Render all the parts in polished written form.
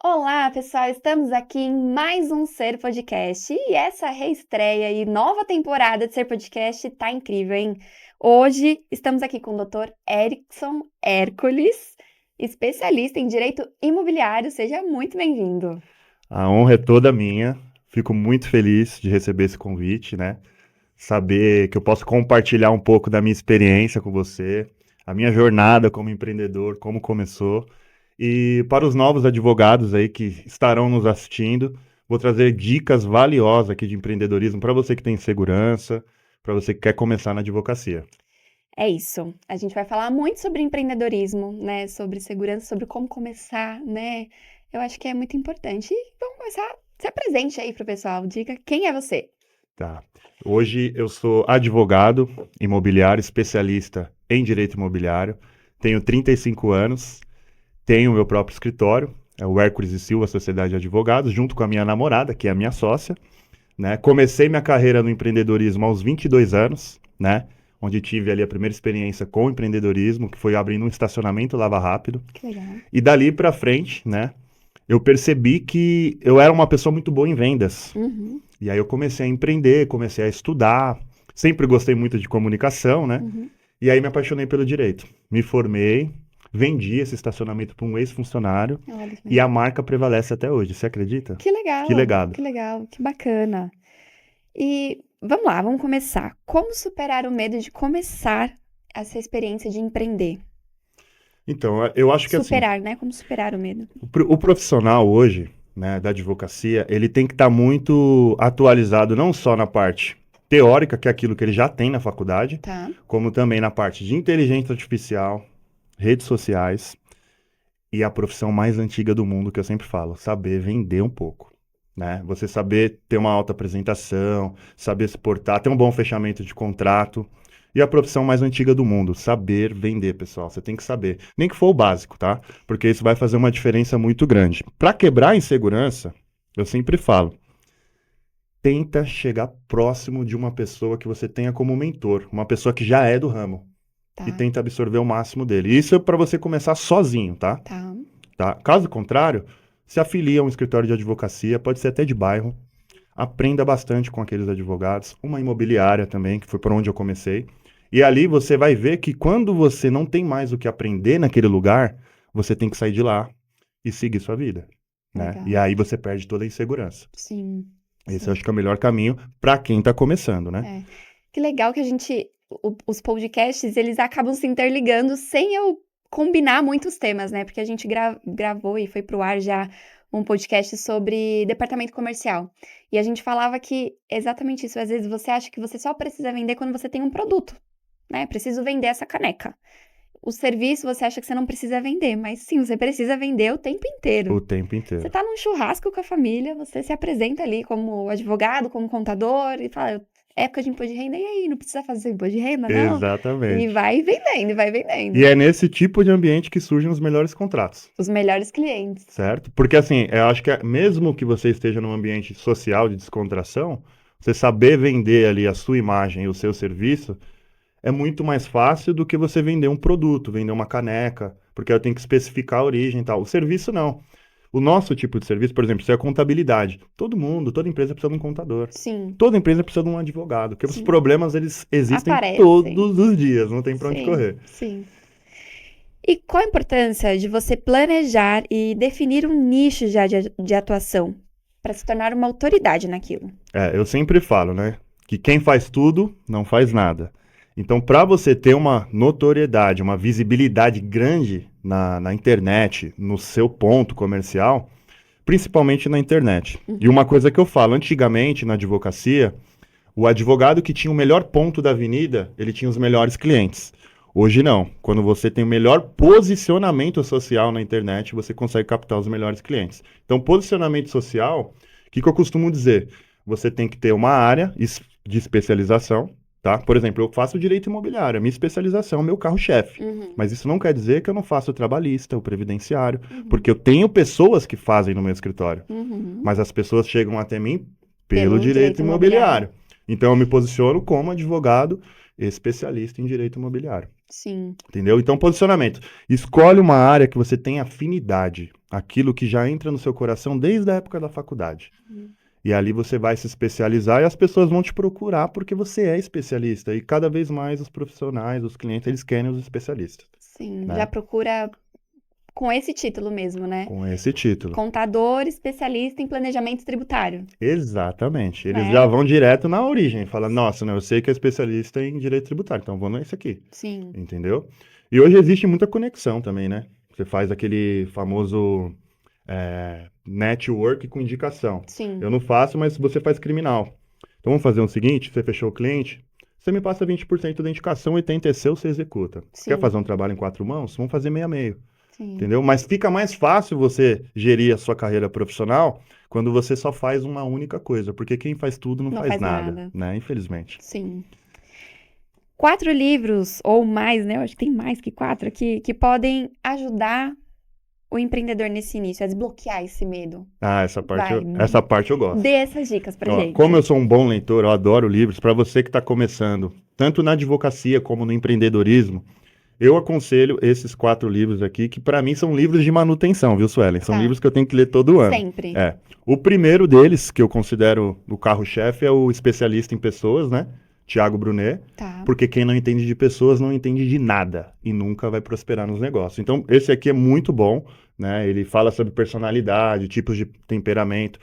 Olá, pessoal! Estamos aqui em mais um Ser Podcast e essa reestreia e nova temporada de Ser Podcast tá incrível, hein? Hoje estamos aqui com o Dr. Erickson Hércules, especialista em direito imobiliário. Seja muito bem-vindo. A honra é toda minha. Fico muito feliz de receber esse convite, né? Saber que eu posso compartilhar um pouco da minha experiência com você, a minha jornada como empreendedor, como começou. E para os novos advogados aí que estarão nos assistindo, vou trazer dicas valiosas aqui de empreendedorismo para você que tem segurança, para você que quer começar na advocacia. É isso. A gente vai falar muito sobre empreendedorismo, né? Sobre segurança, sobre como começar, né? Eu acho que é muito importante. E vamos começar. Se apresente aí pro pessoal. Diga quem é você. Tá. Hoje eu sou advogado imobiliário, especialista em direito imobiliário. Tenho 35 anos. Tenho o meu próprio escritório, é o Hércules e Silva Sociedade de Advogados, junto com a minha namorada, que é a minha sócia, né? Comecei minha carreira no empreendedorismo aos 22 anos, né? Onde tive ali a primeira experiência com empreendedorismo, que foi abrindo um estacionamento Lava Rápido. Que legal. E dali para frente, né? Eu percebi que eu era uma pessoa muito boa em vendas. Uhum, E aí eu comecei a empreender, comecei a estudar. Sempre gostei muito de comunicação, né? uhum. E aí me apaixonei pelo direito. Me formei, vendi esse estacionamento para um ex-funcionário Olha que e a legal. marca prevalece até hoje. Você acredita? Que Que legal, legado. que legal, que bacana. E vamos lá, vamos começar. Como superar o medo de começar essa experiência de empreender? Então, eu acho que assim, Superar, né? Como superar o medo? o profissional hoje, né, da advocacia, ele tem que estar muito atualizado não só na parte teórica, que é aquilo que ele já tem na faculdade, Tá. como também na parte de inteligência artificial, redes sociais e a profissão mais antiga do mundo, que eu sempre falo, saber vender um pouco. Né? Você saber ter uma alta apresentação, saber se portar, ter um bom fechamento de contrato. E a profissão mais antiga do mundo, saber vender, pessoal. Você tem que saber. Nem que for o básico, tá? Porque isso vai fazer uma diferença muito grande. Para quebrar a insegurança, eu sempre falo, tenta chegar próximo de uma pessoa que você tenha como mentor, uma pessoa que já é do ramo. E Tá, tenta absorver o máximo dele. Isso é para você começar sozinho, tá? tá. Tá? Caso contrário, se afilie a um escritório de advocacia, pode ser até de bairro. Aprenda bastante com aqueles advogados, uma imobiliária também, que foi por onde eu comecei. E ali você vai ver que quando você não tem mais o que aprender naquele lugar, você tem que sair de lá e seguir sua vida, né? E Legal. aí você perde toda a insegurança. Sim, Esse eu sim. acho que é o melhor caminho para quem está começando, né? É. Que legal que a gente, os podcasts, eles acabam se interligando sem eu combinar muitos temas, né? Porque a gente gravou e foi pro ar já um podcast sobre departamento comercial. E a gente falava que exatamente isso. Às vezes você acha que você só precisa vender quando você tem um produto, né? Preciso vender essa caneca. O serviço você acha que você não precisa vender, mas sim, você precisa vender o tempo inteiro. O tempo Você inteiro. tá num churrasco com a família, você se apresenta ali como advogado, como contador e fala, época de imposto de renda, e aí, não precisa fazer imposto de renda, não? E Exatamente. vai vendendo, e vai E vendendo. é nesse tipo de ambiente que surgem os melhores contratos. Os melhores clientes. Certo? Porque assim, eu acho que mesmo que você esteja num ambiente social de descontração, você saber vender ali a sua imagem e o seu serviço é muito mais fácil do que você vender um produto, vender uma caneca, porque eu tenho que especificar a origem e tal. O serviço não. O nosso tipo de serviço, por exemplo, isso é a contabilidade. Todo mundo, toda empresa precisa de um contador. Sim, Toda empresa precisa de um advogado, porque os sim. problemas eles existem Aparecem. todos os dias, não tem para onde Sim, correr. sim. E qual a importância de você planejar e definir um nicho já de atuação para se tornar uma autoridade naquilo? Eu sempre falo, né, que quem faz tudo não faz nada. Então, para você ter uma notoriedade, uma visibilidade grande na internet, no seu ponto comercial, principalmente na internet. E Uhum. uma coisa que eu falo, antigamente na advocacia, o advogado que tinha o melhor ponto da avenida, ele tinha os melhores clientes. Hoje não. Quando você tem o melhor posicionamento social na internet, você consegue captar os melhores clientes. Então, posicionamento social, o que eu costumo dizer? Você tem que ter uma área de especialização, tá? Por exemplo, eu faço direito imobiliário, a minha especialização é o meu carro-chefe. Uhum. Mas isso não quer dizer que eu não faço o trabalhista, o previdenciário, Uhum. porque eu tenho pessoas que fazem no meu escritório. Uhum. Mas as pessoas chegam até mim pelo Pelo direito direito imobiliário. imobiliário. Então eu me posiciono como advogado especialista em direito imobiliário. Sim. Entendeu? Então, posicionamento. Escolhe uma área que você tem afinidade, aquilo que já entra no seu coração desde a época da faculdade. E ali você vai se especializar e as pessoas vão te procurar porque você é especialista. E cada vez mais os profissionais, os clientes, eles querem os especialistas, Sim, né? já procura com esse título mesmo, né? Com esse título. Contador especialista em planejamento tributário, Exatamente. Eles já né? vão direto na origem. Falam, nossa, né, eu sei que é especialista em direito tributário, então vou nesse aqui. Sim, Entendeu? E hoje existe muita conexão também, né? Você faz aquele famoso network com indicação. sim, Eu não faço, mas você faz criminal. Então vamos fazer o seguinte: você fechou o cliente, você me passa 20% da indicação, 80% é seu, você executa. Quer sim, fazer um trabalho em 4 mãos? Vamos fazer meio a meio. sim. Entendeu? Mas fica mais fácil você gerir a sua carreira profissional quando você só faz uma única coisa, porque quem faz tudo não Não faz faz nada, nada. né? Infelizmente. Sim. 4 livros ou mais, né? Eu acho que tem mais que 4 aqui, que podem ajudar o empreendedor nesse início, a desbloquear esse medo. Ah, essa parte, Vai, essa parte eu gosto. dê essas dicas pra Ó, gente. como eu sou um bom leitor, eu adoro livros. Para você que está começando, tanto na advocacia como no empreendedorismo, eu aconselho esses 4 livros aqui, que para mim são livros de manutenção, viu, Suelen? São Tá. livros que eu tenho que ler todo ano. Sempre. É. O primeiro deles, que eu considero o carro-chefe, é o Especialista em Pessoas, né? Tiago Brunet. Tá. Porque quem não entende de pessoas não entende de nada e nunca vai prosperar nos negócios. Então, esse aqui é muito bom, né? Ele fala sobre personalidade, tipos de temperamento,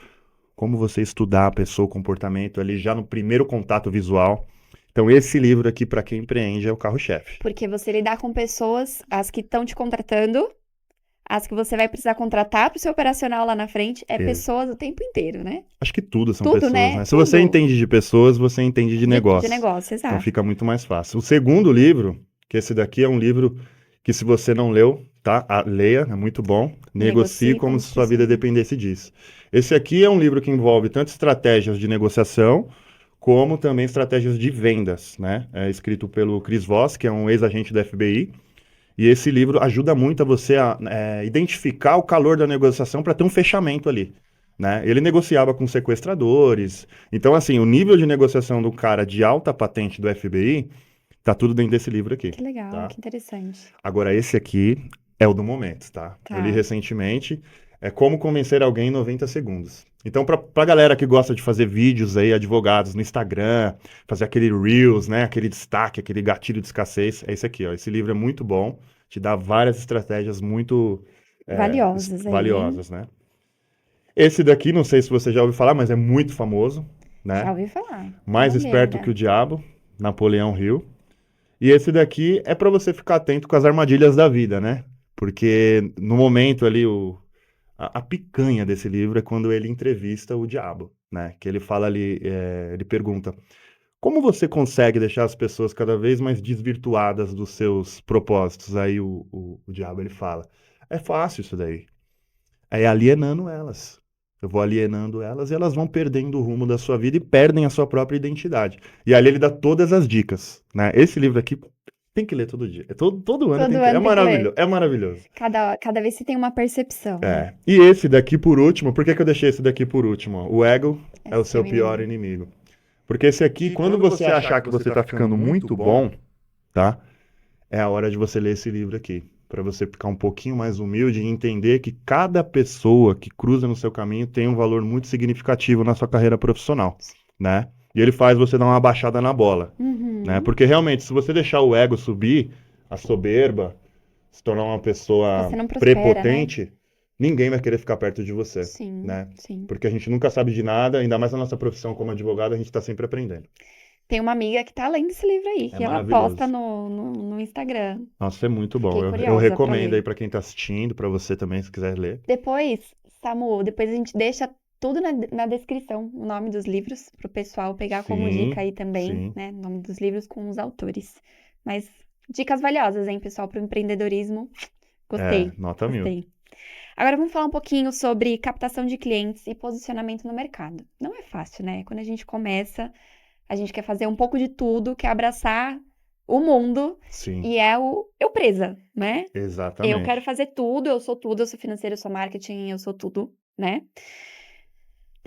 como você estudar a pessoa, o comportamento ali já no primeiro contato visual. Então, esse livro aqui, para quem empreende, é o carro-chefe. Porque você lidar com pessoas, as que estão te contratando, as que você vai precisar contratar pro seu operacional lá na frente, é Isso. pessoas o tempo inteiro, né? Acho que tudo são Tudo, pessoas, né? né? Se você Tudo. entende de pessoas, você entende de negócio. De negócio, Então exato. fica muito mais fácil. O segundo livro, que esse daqui é um livro que se você não leu, tá? Leia, é muito bom. Negocie como se sua vida dependesse disso. Esse aqui é um livro que envolve tanto estratégias de negociação, como também estratégias de vendas, né? É escrito pelo Chris Voss, que é um ex-agente da FBI. E esse livro ajuda muito a você a identificar o calor da negociação para ter um fechamento ali. Né? Ele negociava com sequestradores. Então, assim, o nível de negociação do cara de alta patente do FBI tá tudo dentro desse livro aqui. Que legal, tá? que interessante. Agora, esse aqui é o do momento, tá? Tá. Eu li recentemente. É Como Convencer Alguém em 90 Segundos. Então, pra galera que gosta de fazer vídeos aí, advogados, no Instagram, fazer aquele Reels, né? Aquele destaque, aquele gatilho de escassez, é esse aqui, ó. Esse livro é muito bom, te dá várias estratégias muito Valiosas aí. valiosas, né? Esse daqui, não sei se você já ouviu falar, mas é muito famoso, né? Já ouvi falar. Mais Não Esperto lembra. que o Diabo, Napoleão Hill. E esse daqui é para você ficar atento com as armadilhas da vida, né? Porque no momento ali, a picanha desse livro é quando ele entrevista o diabo, né? Que ele fala ali, ele pergunta: como você consegue deixar as pessoas cada vez mais desvirtuadas dos seus propósitos? Aí o diabo ele fala: é fácil isso daí. É alienando elas. Eu vou alienando elas e elas vão perdendo o rumo da sua vida e perdem a sua própria identidade. E ali ele dá todas as dicas, né? Esse livro aqui tem que ler todo dia. Todo ano Todo tem que ano ler. É tem que maravilhoso. ler. É maravilhoso. Cada vez você tem uma percepção, né? E esse daqui por último, por que eu deixei esse daqui por último? O ego é o seu seu pior inimigo. Porque esse aqui, quando você achar que você tá ficando muito bom, tá? É a hora de você ler esse livro aqui. Para você ficar um pouquinho mais humilde e entender que cada pessoa que cruza no seu caminho tem um valor muito significativo na sua carreira profissional, né? E ele faz você dar uma baixada na bola, né? Porque realmente, se você deixar o ego subir, a soberba, se tornar uma pessoa Você não prospera, prepotente, ninguém vai querer ficar perto de você, Sim, né? sim. Porque a gente nunca sabe de nada, ainda mais na nossa profissão como advogado, a gente está sempre aprendendo. Tem uma amiga que tá lendo esse livro aí, que ela maravilhoso. posta no Instagram. Nossa, é muito bom. Fiquei Eu curiosa pra recomendo ler. aí pra quem tá assistindo, pra você também, se quiser ler. Depois, Samu, depois a gente deixa tudo na descrição, o nome dos livros, pro pessoal pegar como Sim, dica aí também, sim. né? O nome dos livros com os autores. Mas dicas valiosas, hein, pessoal, pro empreendedorismo. Gostei, Nota 1000. gostei. Agora vamos falar um pouquinho sobre captação de clientes e posicionamento no mercado. Não é fácil, né? Quando a gente começa, a gente quer fazer um pouco de tudo, quer abraçar o mundo Sim, e é o eu presa, né? exatamente. Eu quero fazer tudo, eu sou financeiro, eu sou marketing, eu sou tudo, né?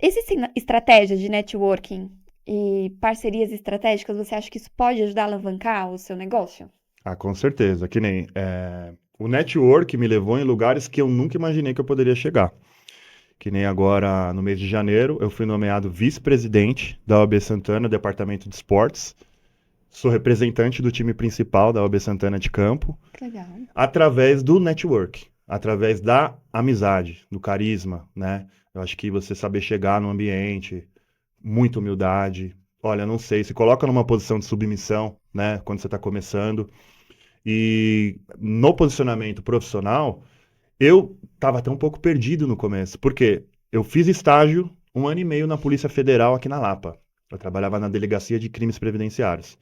Existem estratégias de networking e parcerias estratégicas, você acha que isso pode ajudar a alavancar o seu negócio? Ah, com certeza. Que nem o network me levou em lugares que eu nunca imaginei que eu poderia chegar. Que nem agora, no mês de janeiro, eu fui nomeado vice-presidente da OAB Santana, Departamento de Esportes. Sou representante do time principal da OAB Santana de Campo, Que legal. através do network, através da amizade, do carisma, né? Eu acho que você saber chegar no ambiente, muita humildade. Olha, não sei, se coloca numa posição de submissão, né? Quando você está começando. E no posicionamento profissional, eu estava até um pouco perdido no começo, porque eu fiz estágio 1 ano e meio na Polícia Federal aqui na Lapa. Eu trabalhava na Delegacia de Crimes Previdenciários.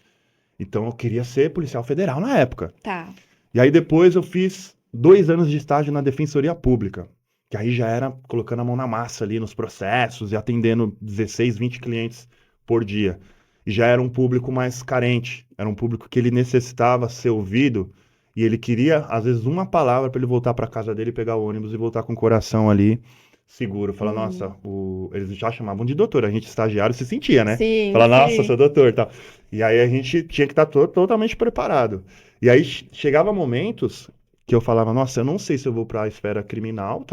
Então eu queria ser policial federal na época. Tá. E aí depois eu fiz 2 anos de estágio na Defensoria Pública, que aí já era colocando a mão na massa ali nos processos e atendendo 16, 20 clientes por dia. E já era um público mais carente, era um público que ele necessitava ser ouvido e ele queria, às vezes, uma palavra para ele voltar para casa dele, pegar o ônibus e voltar com o coração ali seguro. Falar, nossa, eles já chamavam de doutor, a gente estagiário se sentia, né? Sim, Falar, nossa, sim. sou doutor e tal. E aí a gente tinha que estar totalmente preparado. E aí chegava momentos que eu falava, nossa, eu não sei se eu vou para a esfera criminal,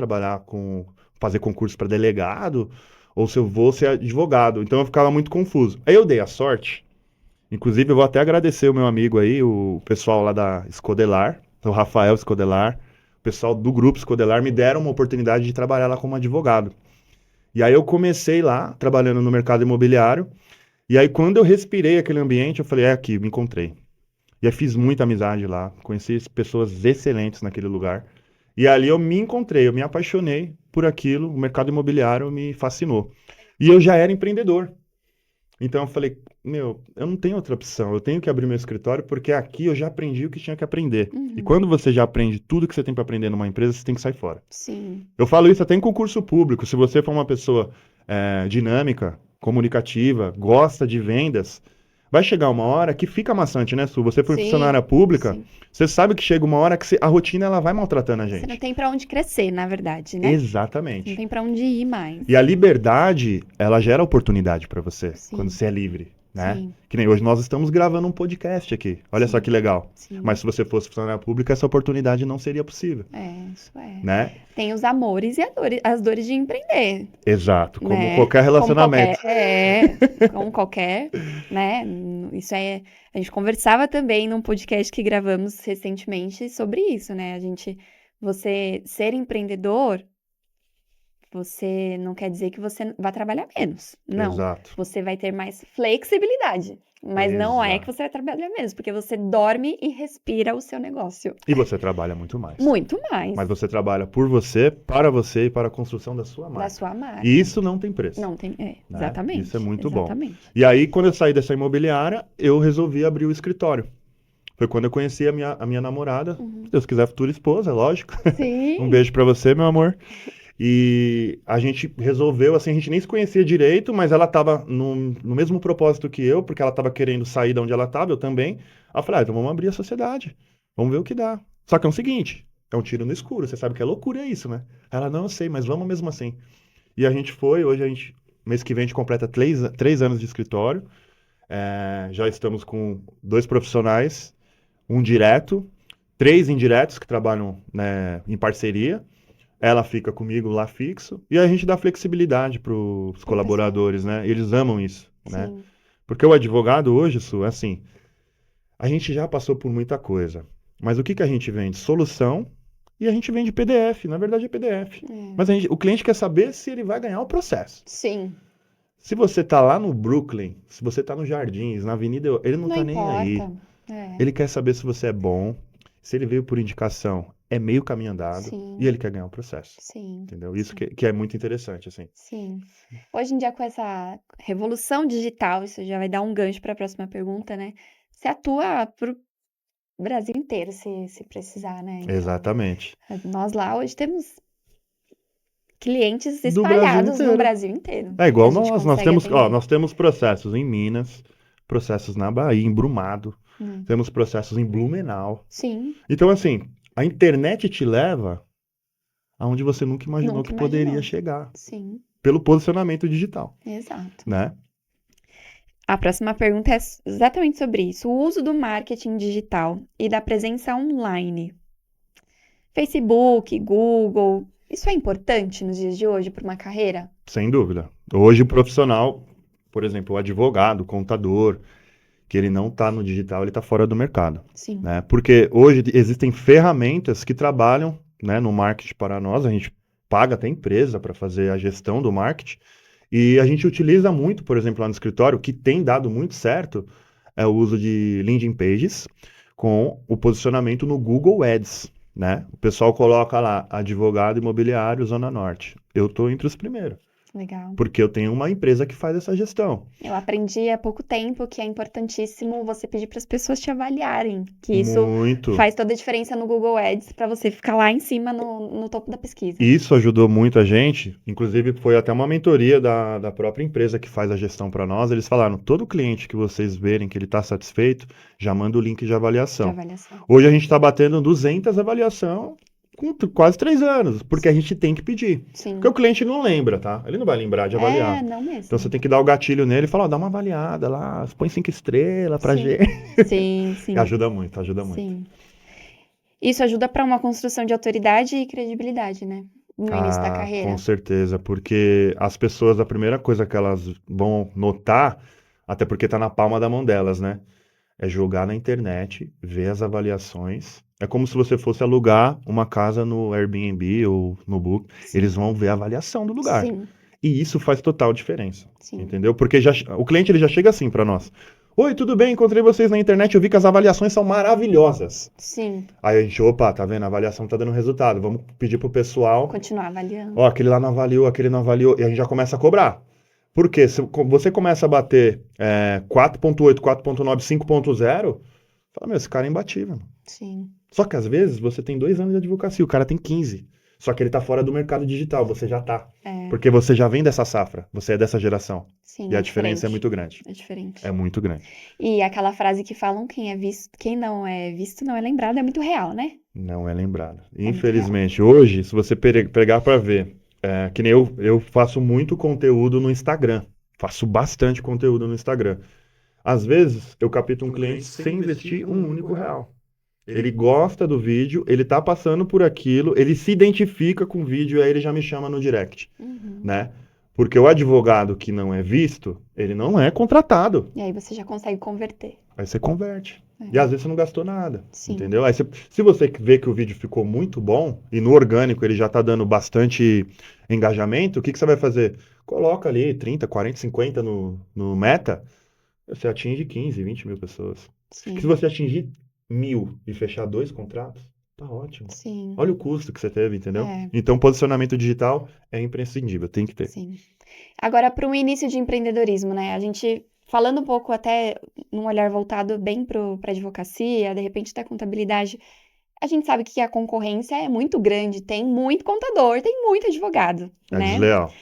fazer concurso para delegado, ou se eu vou ser advogado. Então eu ficava muito confuso. Aí eu dei a sorte, inclusive eu vou até agradecer o meu amigo aí, o pessoal lá da Escodelar, o Rafael Escodelar, o pessoal do grupo Escodelar me deram uma oportunidade de trabalhar lá como advogado. E aí eu comecei lá, trabalhando no mercado imobiliário, e aí quando eu respirei aquele ambiente, eu falei, é aqui, me encontrei. E aí fiz muita amizade lá, conheci pessoas excelentes naquele lugar. E ali eu me encontrei, eu me apaixonei por aquilo, o mercado imobiliário me fascinou. E eu já era empreendedor. Então eu falei, meu, eu não tenho outra opção, eu tenho que abrir meu escritório porque aqui eu já aprendi o que tinha que aprender. E Uhum. quando você já aprende tudo que você tem para aprender numa empresa, você tem que sair fora. Sim. Eu falo isso até em concurso público. Se você for uma pessoa dinâmica, comunicativa, gosta de vendas, vai chegar uma hora que fica maçante, né, Su? Você foi Sim. funcionária pública, Sim. você sabe que chega uma hora que a rotina ela vai maltratando a Você não gente. tem pra onde crescer, na verdade, né? Não Exatamente. tem pra onde ir mais. E a liberdade, ela gera oportunidade para você, quando Sim. você é livre, né? Sim. Que nem hoje nós estamos gravando um podcast aqui. Olha só Sim. que legal. Sim. Mas se você fosse funcionária pública, essa oportunidade não seria possível, Isso é. né? Tem os amores e as dores de empreender, Exato, como né? qualquer relacionamento. Como qualquer, né? Isso é. A gente conversava também num podcast que gravamos recentemente sobre isso, né? Você ser empreendedor, você não quer dizer que você vai trabalhar menos. Não. Exato. Você vai ter mais flexibilidade. Mas não é que Exato. você vai trabalhar menos, porque você dorme e respira o seu negócio. E você trabalha muito mais. Muito mais Mas você trabalha por você e para a construção da sua da marca. sua marca. E isso não tem preço. Não tem. né? Exatamente. Isso é muito bom. Exatamente. E aí, quando eu saí dessa imobiliária, eu resolvi abrir o escritório. Foi quando eu conheci a minha namorada, se Deus quiser, futura esposa, lógico. Sim. Um beijo pra você, meu amor. E a gente resolveu, assim, a gente nem se conhecia direito, mas ela tava no mesmo propósito que eu, porque ela tava querendo sair de onde ela tava, eu também. Aí eu falei, então vamos abrir a sociedade, vamos ver o que dá. Só que é o seguinte, é um tiro no escuro, você sabe que é loucura isso, né? Ela, não, eu sei, mas vamos mesmo assim. E a gente foi, hoje mês que vem a gente completa 3 anos de escritório, já estamos com 2 profissionais, um direto, 3 indiretos que trabalham, né, em parceria. Ela fica comigo lá fixo e a gente dá flexibilidade para os colaboradores, né? Eles amam isso, né? Sim. Porque o advogado hoje, Su, é assim, a gente já passou por muita coisa, mas o que a gente vende? Solução e a gente vende PDF, na verdade é PDF. Mas o cliente quer saber se ele vai ganhar o processo. Sim. Se você tá lá no Brooklyn, se você tá nos Jardins, na Avenida, ele não tá nem aí. Ele quer saber se você é bom, se ele veio por indicação, é meio caminho andado, Sim. e ele quer ganhar o processo. Sim. Entendeu? Isso que é muito interessante, assim. Sim. Hoje em dia, com essa revolução digital, isso já vai dar um gancho para a próxima pergunta, né? Você atua pro Brasil inteiro, se precisar, né? Então, Exatamente. nós lá hoje temos clientes Do Brasil espalhados no inteiro. Brasil inteiro. É igual A gente nós consegue temos, atender. nós temos processos em Minas, processos na Bahia, em Brumado, temos processos em Blumenau. Sim. Então, assim, a internet te leva aonde você nunca imaginou Nunca que poderia imaginou. chegar, Sim. pelo posicionamento digital, Exato. né? A próxima pergunta é exatamente sobre isso. O uso do marketing digital e da presença online. Facebook, Google, isso é importante nos dias de hoje para uma carreira? Sem dúvida. Hoje o profissional, por exemplo, o advogado, o contador, que ele não está no digital, ele está fora do mercado, Sim. né? Porque hoje existem ferramentas que trabalham, né, no marketing para nós, a gente paga até empresa para fazer a gestão do marketing, e a gente utiliza muito, por exemplo, lá no escritório, o que tem dado muito certo é o uso de landing pages com o posicionamento no Google Ads, né? O pessoal coloca lá, advogado imobiliário, Zona Norte. Eu estou entre os primeiros, Legal. porque eu tenho uma empresa que faz essa gestão. Eu aprendi há pouco tempo que é importantíssimo você pedir para as pessoas te avaliarem, que isso Muito. faz toda a diferença no Google Ads para você ficar lá em cima no topo da pesquisa. Isso ajudou muito a gente, inclusive foi até uma mentoria da própria empresa que faz a gestão para nós. Eles falaram, todo cliente que vocês verem que ele está satisfeito, já manda o link de De avaliação. avaliação. Hoje a gente está batendo 200 avaliação com quase 3 anos, porque a gente tem que pedir. Sim. Porque o cliente não lembra, tá? Ele não vai lembrar de avaliar. É, não mesmo. Então você tem que dar o gatilho nele e falar, ó, dá uma avaliada lá, põe 5 estrelas pra Sim. gente. Sim, sim. Ajuda muito, ajuda muito. Sim. Isso ajuda para uma construção de autoridade e credibilidade, né? No início da carreira. Com certeza, porque as pessoas, a primeira coisa que elas vão notar, até porque tá na palma da mão delas, né? É jogar na internet, ver as avaliações. É como se você fosse alugar uma casa no Airbnb ou no Book. Sim. Eles vão ver a avaliação do lugar. Sim, E isso faz total diferença, sim. entendeu? Porque o cliente ele já chega assim para nós. Oi, tudo bem? Encontrei vocês na internet, eu vi que as avaliações são maravilhosas. Sim. Aí a gente, opa, tá vendo? A avaliação tá dando resultado. Vamos pedir pro pessoal. Continuar avaliando. Ó, aquele lá não avaliou, aquele não avaliou. E a gente já começa a cobrar. Por quê? Se você começa a bater 4.8, 4.9, 5.0, fala, meu, esse cara é imbatível. Sim. Só que às vezes você tem 2 anos de advocacia, o cara tem 15. Só que ele tá fora do mercado digital, você já tá. É. Porque você já vem dessa safra, você é dessa geração. Sim, E a diferença é muito grande. É diferente. É muito grande. E aquela frase que falam, quem não é visto não é lembrado, é muito real, né? Não é lembrado. muito Infelizmente, hoje, se você pegar pra ver, que nem eu faço muito conteúdo no Instagram. Faço bastante conteúdo no Instagram. Às vezes, eu capto um cliente sem investir um único real. Ele gosta do vídeo, ele tá passando por aquilo, ele se identifica com o vídeo e aí ele já me chama no direct, Uhum. né? Porque o advogado que não é visto, ele não é contratado. E aí você já consegue converter. Aí você converte. É. E às vezes você não gastou nada, Sim. entendeu? Aí se você vê que o vídeo ficou muito bom e no orgânico ele já tá dando bastante engajamento, o que você vai fazer? Coloca ali 30, 40, 50 no Meta, você atinge 15, 20 mil pessoas. Sim. Se você atingir 1.000 e fechar 2 contratos, tá ótimo. Sim. Olha o custo que você teve, entendeu? É. Então, posicionamento digital é imprescindível, tem que ter. Sim. Agora, para o início de empreendedorismo, né? A gente, falando um pouco até num olhar voltado bem para a advocacia, de repente da contabilidade, a gente sabe que a concorrência é muito grande, tem muito contador, tem muito advogado, É né? desleal.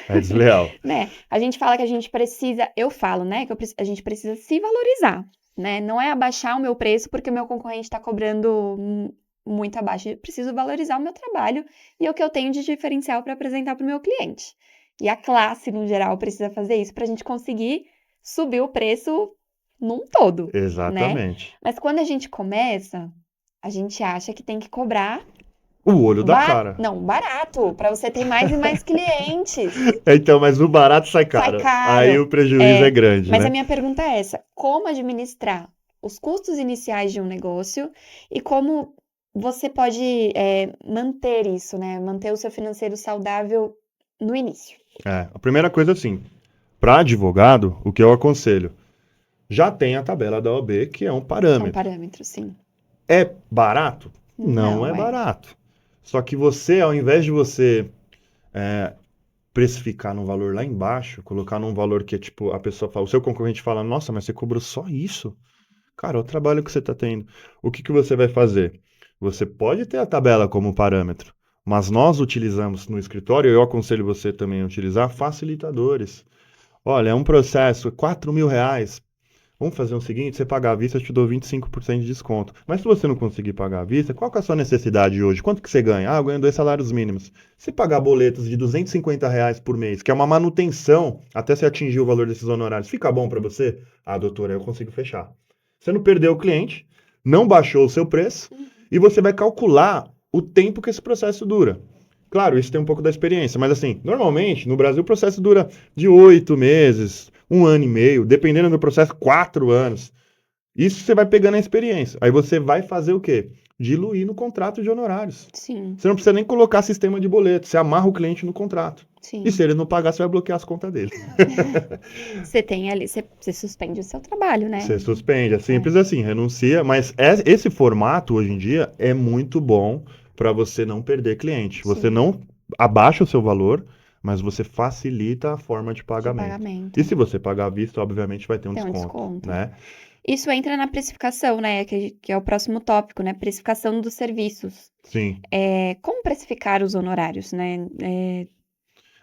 É desleal. Né? A gente fala que a gente precisa, eu falo, né, que a gente precisa se valorizar, né? Não é abaixar o meu preço porque o meu concorrente está cobrando muito abaixo. Eu preciso valorizar o meu trabalho e o que eu tenho de diferencial para apresentar para o meu cliente. E a classe, no geral, precisa fazer isso para a gente conseguir subir o preço num todo. Exatamente. Mas quando a gente começa, a gente acha que tem que cobrar O olho da cara. Não, barato, para você ter mais e mais clientes. Então, mas o barato sai caro. caro. Aí o prejuízo é grande, Mas né? a minha pergunta é essa: como administrar os custos iniciais de um negócio e como você pode manter isso, né? Manter o seu financeiro saudável no início? A primeira coisa assim, para advogado, o que eu aconselho? Já tem a tabela da OAB, que é um É um parâmetro. parâmetro, sim. É barato? Não é barato. Só que você, ao invés de você precificar num valor lá embaixo, colocar num valor que é tipo, a pessoa fala, o seu concorrente fala, nossa, mas você cobrou só isso? Cara, é o trabalho que você está tendo. O que você vai fazer? Você pode ter a tabela como parâmetro, mas nós utilizamos no escritório, eu aconselho você também a utilizar facilitadores. Olha, é um processo, R$4.000. Vamos fazer o seguinte, você pagar à vista, eu te dou 25% de desconto. Mas se você não conseguir pagar à vista, qual que é a sua necessidade hoje? Quanto que você ganha? Ah, eu ganho 2 salários mínimos. Se pagar boletos de R$ 250 por mês, que é uma manutenção até você atingir o valor desses honorários, fica bom para você? Ah, doutora, eu consigo fechar. Você não perdeu o cliente, não baixou o seu preço, e você vai calcular o tempo que esse processo dura. Claro, isso tem um pouco da experiência, mas assim, normalmente no Brasil o processo dura de 8 meses, 1 ano e meio, dependendo do processo, 4 anos. Isso você vai pegando a experiência. Aí você vai fazer o quê? Diluir no contrato de honorários. Sim, Você não precisa nem colocar sistema de boleto, você amarra o cliente no contrato. E se sim. ele não pagar, você vai bloquear as contas dele. Você tem ali, você suspende o seu trabalho, né? Você suspende, é É, simples assim, renuncia, mas esse formato hoje em dia é muito bom para você não perder cliente. Você sim. não abaixa o seu valor, mas você facilita a forma de De pagamento. E pagamento. se você pagar à vista, obviamente vai ter um Tem um desconto, desconto. né? Isso entra na precificação, né? Que é o próximo tópico, né? Precificação dos serviços. Sim. Como precificar os honorários, né?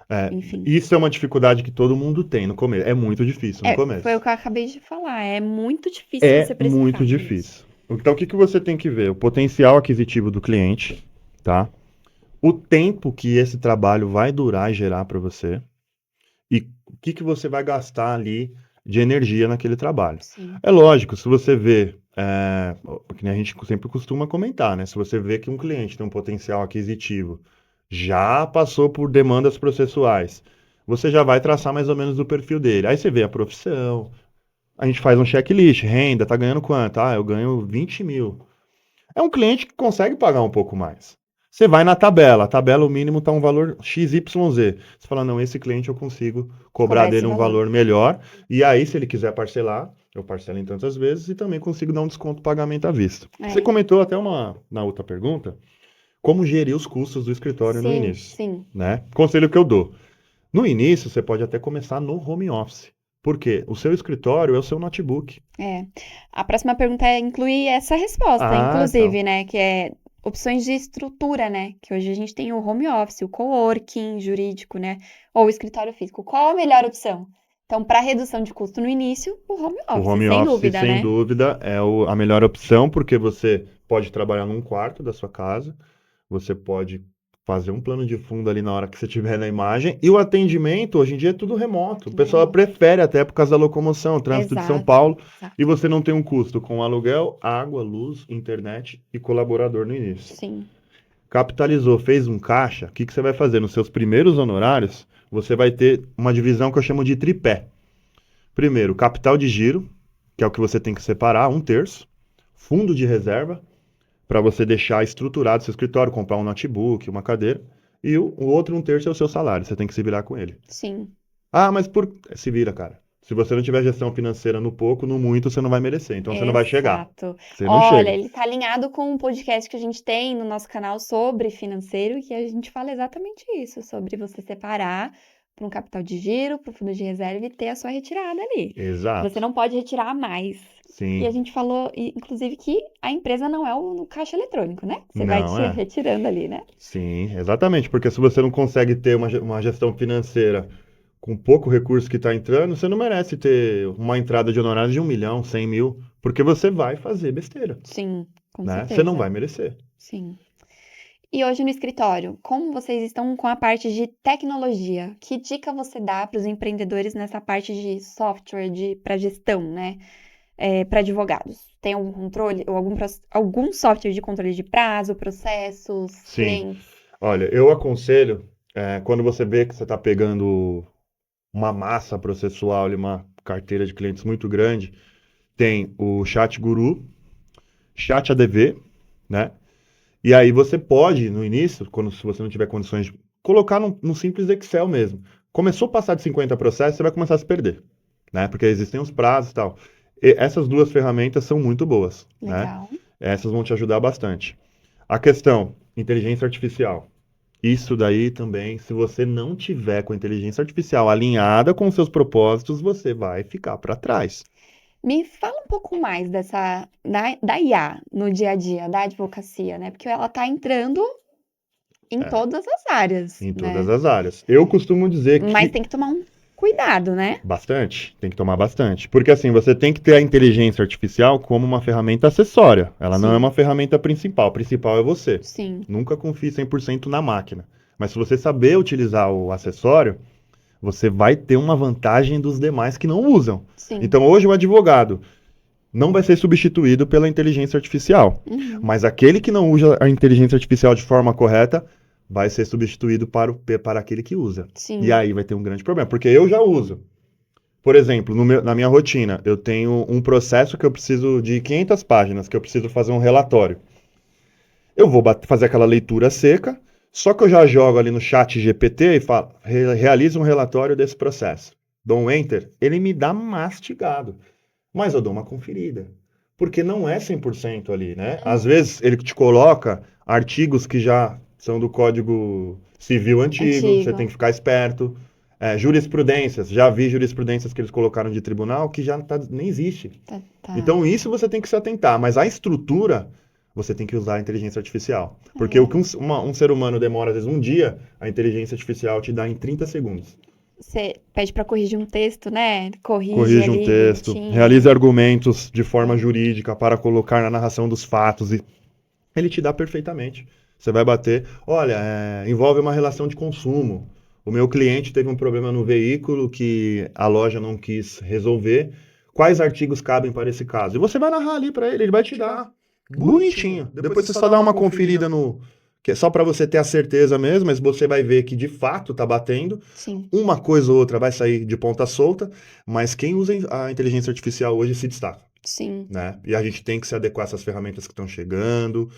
É, Enfim. isso é uma dificuldade que todo mundo tem no começo. É muito difícil no Foi o começo. que eu acabei de falar. É muito difícil você É precificar muito isso. difícil. Então, o que que você tem que ver? O potencial aquisitivo do cliente, tá? O tempo que esse trabalho vai durar e gerar para você e o que que você vai gastar ali de energia naquele trabalho. Sim. É lógico, se você vê, que nem a gente sempre costuma comentar, né? Se você vê que um cliente tem um potencial aquisitivo, já passou por demandas processuais, você já vai traçar mais ou menos o perfil dele. Aí você vê a profissão, a gente faz um checklist, renda, tá ganhando quanto? Ah, eu ganho 20 mil. É um cliente que consegue pagar um pouco mais. Você vai na tabela, a tabela o mínimo está um valor XYZ. Você fala, não, esse cliente eu consigo cobrar Cobrar esse dele um valor. valor melhor. E aí, se ele quiser parcelar, eu parcelo em tantas vezes e também consigo dar um desconto pagamento à vista. Você É. comentou até na outra pergunta, como gerir os custos do escritório no Sim, início, sim. né? Conselho que eu dou. No início, você pode até começar no home office. Por quê? O seu escritório é o seu notebook. É. A próxima pergunta inclui essa resposta, Ah, então. inclusive, né? Que é opções de estrutura, né? Que hoje a gente tem o home office, o coworking jurídico, né? Ou o escritório físico. Qual a melhor opção? Então, para redução de custo no início, o home O office, home sem office, dúvida, sem né? dúvida, é a melhor opção, porque você pode trabalhar num quarto da sua casa, você pode fazer um plano de fundo ali na hora que você estiver na imagem, e o atendimento, hoje em dia, é tudo remoto. O Tudo pessoal remoto. prefere até por causa da locomoção, trânsito de São Exato, Paulo, e exato. você não tem um custo com aluguel, água, luz, internet e colaborador no início. Sim. Capitalizou, fez um caixa, o que que você vai fazer? Nos seus primeiros honorários, você vai ter uma divisão que eu chamo de tripé. Primeiro, capital de giro, que é o que você tem que separar, 1/3. Fundo de reserva, para você deixar estruturado seu escritório, comprar um notebook, uma cadeira. E o outro 1/3 é o seu salário, você tem que se virar com ele. Sim. Ah, mas se vira, cara. Se você não tiver gestão financeira no pouco, no muito, você não vai merecer. Então você não vai chegar. Exato. Você não Olha, chega. ele tá alinhado com um podcast que a gente tem no nosso canal sobre financeiro, que a gente fala exatamente isso, sobre você separar para um capital de giro, para o fundo de reserva e ter a sua retirada ali. Você Exato. não pode retirar mais. E a Sim. gente falou, inclusive, que a empresa não é o caixa eletrônico, né? Você vai Não te é. retirando ali, né? Sim, exatamente. Porque se você não consegue ter uma gestão financeira com pouco recurso que está entrando, você não merece ter uma entrada de honorários de 1 milhão, 100 mil, porque você vai fazer besteira, Sim, com né? Você não vai certeza. merecer. Sim. E hoje no escritório, como vocês estão com a parte de tecnologia? Que dica você dá para os empreendedores nessa parte de software para gestão, né? Para advogados? Tem algum controle ou algum software de controle de prazo, processos, Sim. clientes? Olha, eu aconselho, quando você vê que você está pegando uma massa processual, ali, uma carteira de clientes muito grande, tem o Chat Guru, Chat ADV, né? E aí você pode, no início, se você não tiver condições de colocar num simples Excel mesmo. Começou a passar de 50 processos, você vai começar a se perder, né? Porque existem os prazos e tal. E essas duas ferramentas são muito boas, né? Legal. Essas vão te ajudar bastante. A questão, inteligência artificial. Isso daí também, se você não tiver com a inteligência artificial alinhada com os seus propósitos, você vai ficar para trás. Me fala um pouco mais da IA no dia a dia, da advocacia, né? Porque ela está entrando em É, todas as áreas, em todas né? as áreas. Eu costumo dizer Mas que tem que tomar um cuidado, né? Bastante, tem que tomar bastante. Porque assim, você tem que ter a inteligência artificial como uma ferramenta acessória. Ela não é Sim, uma ferramenta principal. A principal é você. sim, Nunca confie 100% na máquina. Mas se você saber utilizar o acessório, você vai ter uma vantagem dos demais que não usam. sim. Então, hoje o advogado não vai ser substituído pela inteligência artificial. Uhum, Mas aquele que não usa a inteligência artificial de forma correta vai ser substituído para aquele que usa. E sim, aí vai ter um grande problema, porque eu já uso. Por exemplo, na minha rotina, eu tenho um processo que eu preciso de 500 páginas, que eu preciso fazer um relatório. Eu vou fazer aquela leitura seca, só que eu já jogo ali no chat GPT e falo, realiza um relatório desse processo. Dou um enter, ele me dá mastigado, mas eu dou uma conferida. Porque não é 100% ali, né? Às vezes ele te coloca artigos que já são do Código Civil antigo, você tem antigo. que ficar esperto. Jurisprudências, já vi jurisprudências que eles colocaram de tribunal que já nem existe. Tá, tá. Então, isso você tem que se atentar, mas a estrutura, você tem que usar a inteligência artificial. Porque o É. que um ser humano demora, às vezes, um dia, a inteligência artificial te dá em 30 segundos. Você pede pra corrigir um texto, né? Corrige Corrige um ali texto, bonitinho. realize argumentos de forma É. jurídica para colocar na narração dos fatos e ele te dá perfeitamente. Você vai bater, olha, envolve uma relação de consumo. O meu cliente teve um problema no veículo que a loja não quis resolver. Quais artigos cabem para esse caso? E você vai narrar ali para ele vai te dar bonitinho. Depois você só dá uma conferida no que é só para você ter a certeza mesmo, mas você vai ver que de fato tá batendo. Sim, Uma coisa ou outra vai sair de ponta solta, mas quem usa a inteligência artificial hoje se destaca, sim. né? E a gente tem que se adequar a essas ferramentas que estão chegando.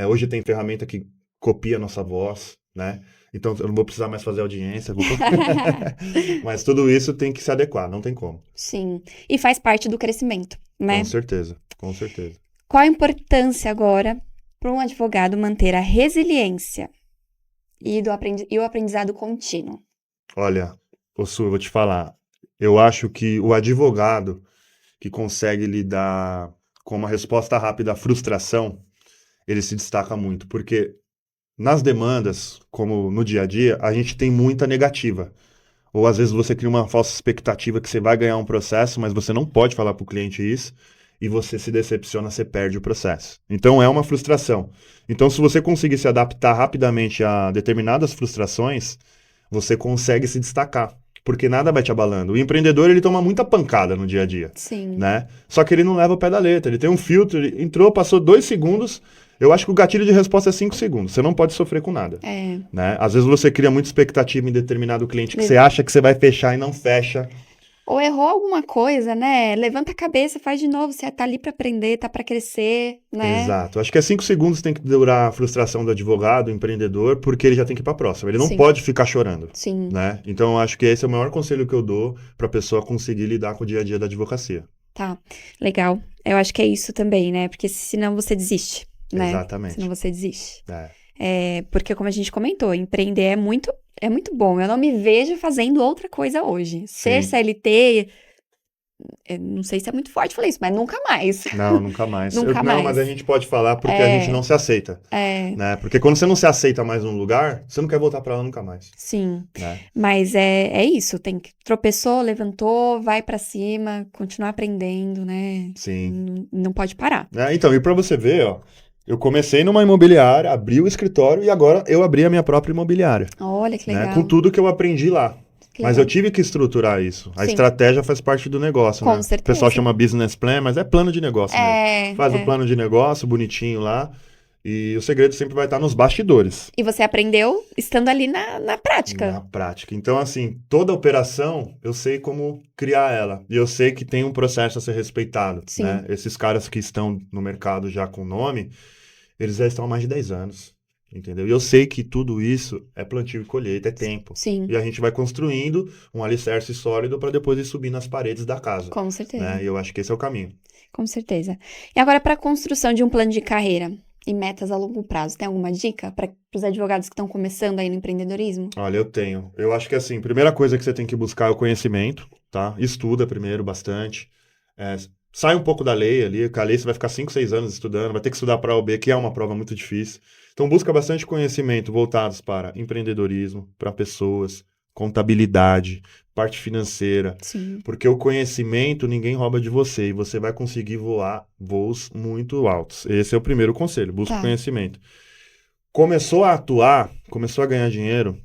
Hoje tem ferramenta que copia a nossa voz, né? Então eu não vou precisar mais fazer audiência, mas tudo isso tem que se adequar, não tem como. Sim. E faz parte do crescimento, Com né? certeza, com certeza. Qual a importância agora para um advogado manter a resiliência e o aprendizado contínuo? Olha, ô Su, eu vou te falar. Eu acho que o advogado que consegue lidar com uma resposta rápida à frustração, ele se destaca muito, porque nas demandas, como no dia a dia, a gente tem muita negativa. Ou às vezes você cria uma falsa expectativa que você vai ganhar um processo, mas você não pode falar para o cliente isso, e você se decepciona, você perde o processo. Então é uma frustração. Então, se você conseguir se adaptar rapidamente a determinadas frustrações, você consegue se destacar, porque nada vai te abalando. O empreendedor, ele toma muita pancada no dia a dia, Sim, né? Só que ele não leva o pé da letra, ele tem um filtro, ele entrou, passou 2 segundos, eu acho que o gatilho de resposta é 5 segundos, você não pode sofrer com nada, é. né? Às vezes você cria muita expectativa em determinado cliente que Le- você acha que você vai fechar e não fecha. Ou errou alguma coisa, né? Levanta a cabeça, faz de novo. Você tá ali para aprender, tá para crescer, né? Exato. Acho que 5 segundos tem que durar a frustração do advogado, do empreendedor, porque ele já tem que ir para a próxima. Ele não Sim, pode ficar chorando, sim, né? Então, eu acho que esse é o maior conselho que eu dou para a pessoa conseguir lidar com o dia a dia da advocacia. tá. Legal. Eu acho que é isso também, né? Porque senão você desiste, né? Senão Exatamente. você desiste. É. Porque, como a gente comentou, empreender é muito bom. Eu não me vejo fazendo outra coisa hoje. Ser Sim. CLT, não sei se é muito forte falar isso, mas nunca mais. Não, nunca mais. Nunca Não, mas a mais. gente pode falar porque a gente É, não se aceita, é, né? Porque quando você não se aceita mais num lugar, você não quer voltar para lá nunca mais, sim. né? Mas é isso. Tem que tropeçou, levantou, vai pra cima, continuar aprendendo, né? Sim. Não pode parar. Então, e para você ver, ó, eu comecei numa imobiliária, abri o escritório e agora eu abri a minha própria imobiliária, Olha que né? Com legal. tudo que eu aprendi lá. Que Mas eu legal. tive que estruturar isso. A Sim, estratégia faz parte do negócio, com né? O pessoal certeza. chama business plan, mas é plano de negócio mesmo. Faz o É. plano de negócio bonitinho lá e o segredo sempre vai estar nos bastidores, E você aprendeu estando ali na na prática. prática. Então, assim, toda operação eu sei como criar ela. E eu sei que tem um processo a ser respeitado, né? Sim, Esses caras que estão no mercado já com nome, eles já estão há mais de 10 anos, entendeu? E eu sei que tudo isso é plantio e colheita, é tempo. sim, E a gente vai construindo um alicerce sólido para depois ir subir nas paredes da casa, com certeza. né? E eu acho que esse é o caminho. Com certeza. E agora, para a construção de um plano de carreira e metas a longo prazo, tem alguma dica para os advogados que estão começando aí no empreendedorismo? Olha, eu tenho. Eu acho que assim, primeira coisa que você tem que buscar é o conhecimento, tá? Estuda primeiro bastante. É, sai um pouco da lei ali, que a lei você vai ficar 5, 6 anos estudando, vai ter que estudar para a OAB, que é uma prova muito difícil. Então busca bastante conhecimento voltados para empreendedorismo, para pessoas, contabilidade, parte financeira. Sim. Porque o conhecimento ninguém rouba de você e você vai conseguir voar voos muito altos. Esse é o primeiro conselho, busca Tá. conhecimento. Começou a atuar, começou a ganhar dinheiro,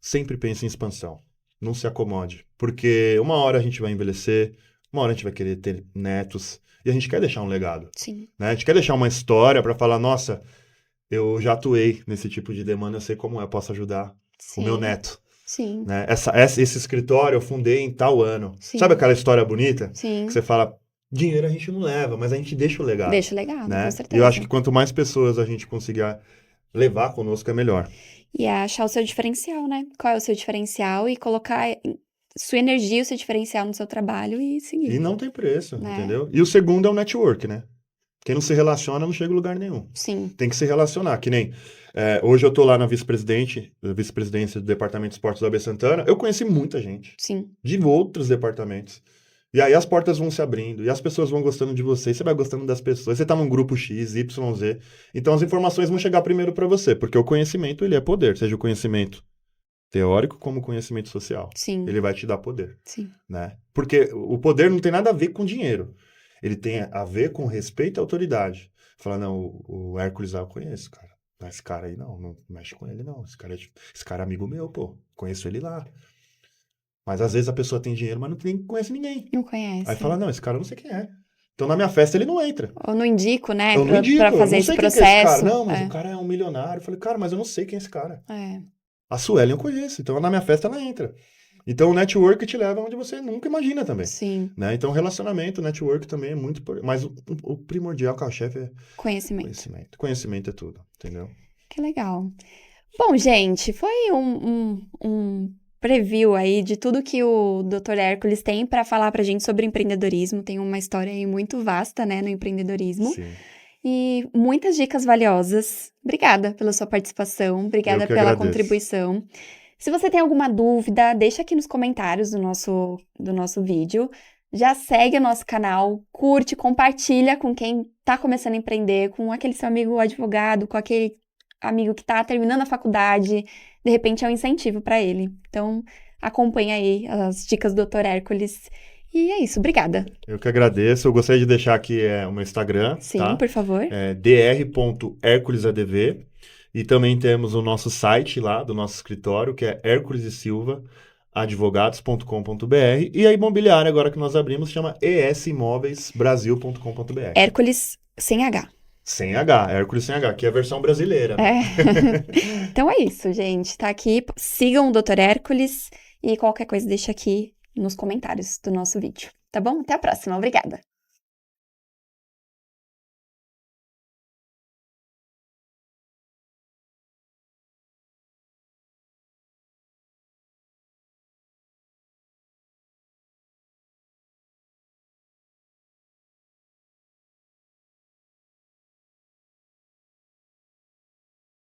sempre pense em expansão. Não se acomode. Porque uma hora a gente vai envelhecer, uma hora a gente vai querer ter netos e a gente quer deixar um legado. Sim. Né? A gente quer deixar uma história para falar, nossa, eu já atuei nesse tipo de demanda, eu sei como é, eu posso ajudar o meu Sim. neto. Sim. Né? Esse escritório eu fundei em tal ano. Sim. Sabe aquela história bonita? Sim. Que você fala, dinheiro a gente não leva, mas a gente deixa o legado. Deixa o legado, Né? com E certeza. eu acho que quanto mais pessoas a gente conseguir levar conosco, é melhor. E é achar o seu diferencial, né? Qual é o seu diferencial e colocar sua energia, o seu diferencial no seu trabalho e seguir. E não tem preço, Né? entendeu? E o segundo é o network, né? Quem não se relaciona não chega a lugar nenhum. Sim. Tem que se relacionar, que nem... hoje eu tô lá na vice-presidência do Departamento de Esportes da AB Santana, eu conheci muita gente. Sim. De outros departamentos. E aí as portas vão se abrindo, e as pessoas vão gostando de você, e você vai gostando das pessoas, você tá num grupo X, Y, Z, então as informações vão chegar primeiro para você, porque o conhecimento, ele é poder, seja o conhecimento teórico como o conhecimento social. Sim. Ele vai te dar poder. Sim. Né? Porque o poder não tem nada a ver com dinheiro, ele tem a ver com respeito à autoridade. Falar, não, o Hércules eu conheço, cara. Esse cara aí não mexe com ele não, esse cara é amigo meu, pô, conheço ele lá. Mas às vezes a pessoa tem dinheiro, mas não conhece ninguém. Não conhece. Aí fala, não, esse cara eu não sei quem é. Então na minha festa ele não entra. Ou não indico, né? Eu não indico, pra eu fazer não sei esse quem que é esse processo. cara. Não, mas o cara é um milionário. Eu falei, cara, mas eu não sei quem é esse cara. É. A Suelen eu conheço, então na minha festa ela entra. Então o network te leva onde você nunca imagina também. Sim. Né? Então relacionamento, network também é muito... Mas o primordial, carro-chefe é Conhecimento. Conhecimento é tudo, entendeu? Que legal. Bom, gente, foi um preview aí de tudo que o Dr. Hércules tem para falar pra gente sobre empreendedorismo. Tem uma história aí muito vasta, né, no empreendedorismo. Sim. E muitas dicas valiosas. Obrigada pela sua participação, obrigada pela agradeço. contribuição. Se você tem alguma dúvida, deixa aqui nos comentários do nosso vídeo. Já segue o nosso canal, curte, compartilha com quem tá começando a empreender, com aquele seu amigo advogado, com aquele amigo que está terminando a faculdade, de repente é um incentivo para ele. Então, acompanha aí as dicas do Dr. Hércules. E é isso, obrigada. Eu que agradeço. Eu gostaria de deixar aqui o meu Instagram. Sim, tá? por favor. É dr.herculesadv. E também temos o nosso site lá, do nosso escritório, que é Hércules e Silva, advogados.com.br. E a imobiliária, agora que nós abrimos, chama esimóveisbrasil.com.br. Hércules sem H. Sem H, Hércules sem H, que é a versão brasileira. É. Então é isso, gente. Tá aqui. Sigam o Dr. Hércules e qualquer coisa deixa aqui nos comentários do nosso vídeo. Tá bom? Até a próxima. Obrigada.